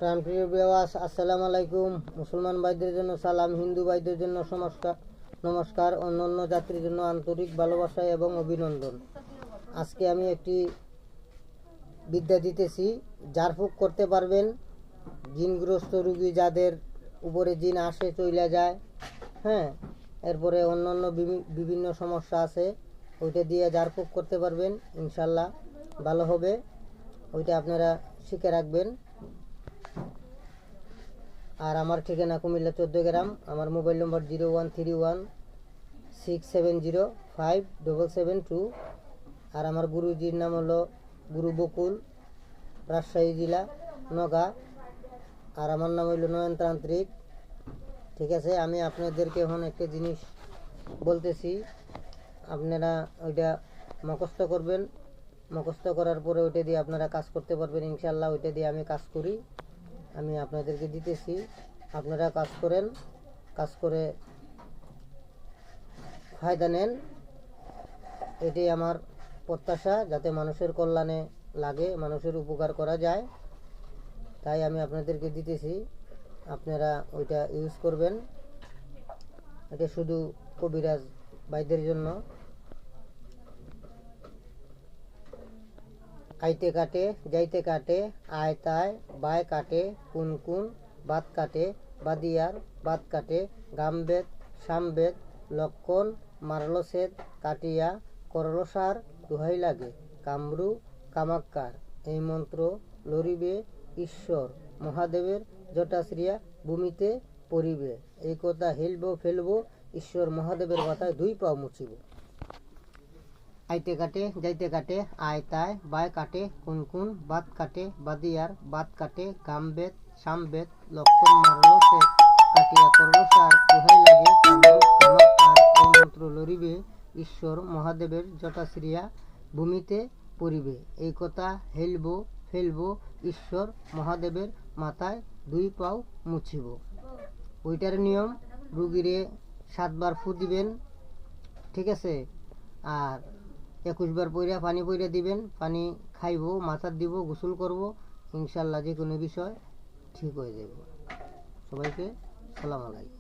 প্রাণপ্রিয় ভিউয়ার্স, আসসালামু আলাইকুম। মুসলমান ভাইদের জন্য সালাম, হিন্দু ভাইদের জন্য নমস্কার, অন্যান্য জাতির জন্য আন্তরিক ভালোবাসা এবং অভিনন্দন। আজকে আমি একটি বিদ্যা দিতেছি, ঝাড়ফুঁক করতে পারবেন। জিনগ্রস্ত রোগী যাদের উপরে জিন আসে চলে যায়, হ্যাঁ, এরপরে অন্যান্য বিভিন্ন সমস্যা আছে, ওইটা দিয়ে ঝাড়ফুঁক করতে পারবেন, ইনশাল্লাহ ভালো হবে। ওইটা আপনারা শিখে রাখবেন। আর আমার ঠিকানা কুমিল্লা 14 গ্রাম। আমার মোবাইল নম্বর 013167057772। আর আমার গুরুজির নাম হলো গুরু বকুল, রাজশাহী জেলা, নগা। আর আমার নাম হইল নয়নতান্ত্রিক। ঠিক আছে, আমি আপনাদেরকে এখন একটা জিনিস বলতেছি, আপনারা ওইটা মুখস্থ করবেন। মুখস্থ করার পরে ওইটা দিয়ে আপনারা কাজ করতে পারবেন, ইনশাল্লাহ। ওইটা দিয়ে আমি কাজ করি, আমি আপনাদেরকে দিতেছি, আপনারা কাজ করেন, কাজ করে ফায়দা নেন। এটাই আমার প্রত্যাশা, যাতে মানুষের কল্যাণে লাগে, মানুষের উপকার করা যায়, তাই আমি আপনাদেরকে দিতেছি। আপনারা ওইটা ইউজ করবেন। এটা শুধু কবিরাজ ভাইদের জন্য। আইতে কাটে, যাইতে কাটে, আয় তায়, বায় কাটে, কুন কুন, বাত কাটে, বাদিয়ার, বাত কাটে, গামবেদ, সামবেদ, লক্ষণ, মারলসেদ, কাটিয়া, করলসার, দোহাই লাগে, কামরু, কামাক্কার। এই মন্ত্র লরিবে ঈশ্বর মহাদেবের জটাশ্রিয়া ভূমিতে পড়িবে। এই কথা হেলব ফেলব, ঈশ্বর মহাদেবের মাথায় 2 পাও মুছিব। আইতে কাটে, যাইতে কাটে, আয় তায়, বায় কাটে, কুন কুন, বাত কাটে, বাদিয়ার, বাত কাটে, গামবেদ, সামবেদ, লক্ষণ, মারলসেদ, কাটিয়া, করলসার, দোহাই লাগে, কামরূপ, কামাক্কার। এই মন্ত্র লরিবে ঈশ্বর মহাদেবের জটাশ্রিয়া ভূমিতে পড়িবে। এই কথা হেলব ফেলব, ঈশ্বর মহাদেবের মাথায় 2 পাও মুছিব। ওইটার নিয়ম, রুগীরে 7 বার ফু দিবেন, ঠিক আছে। আর 21 বার পইরা পানি পইরা দিবেন, পানি খাইব, মাথার দিব, গোসল করব, ইনশাল্লাহ যে কোনো বিষয় ঠিক হয়ে যাব। সবাইকে সালাম আলাইকুম।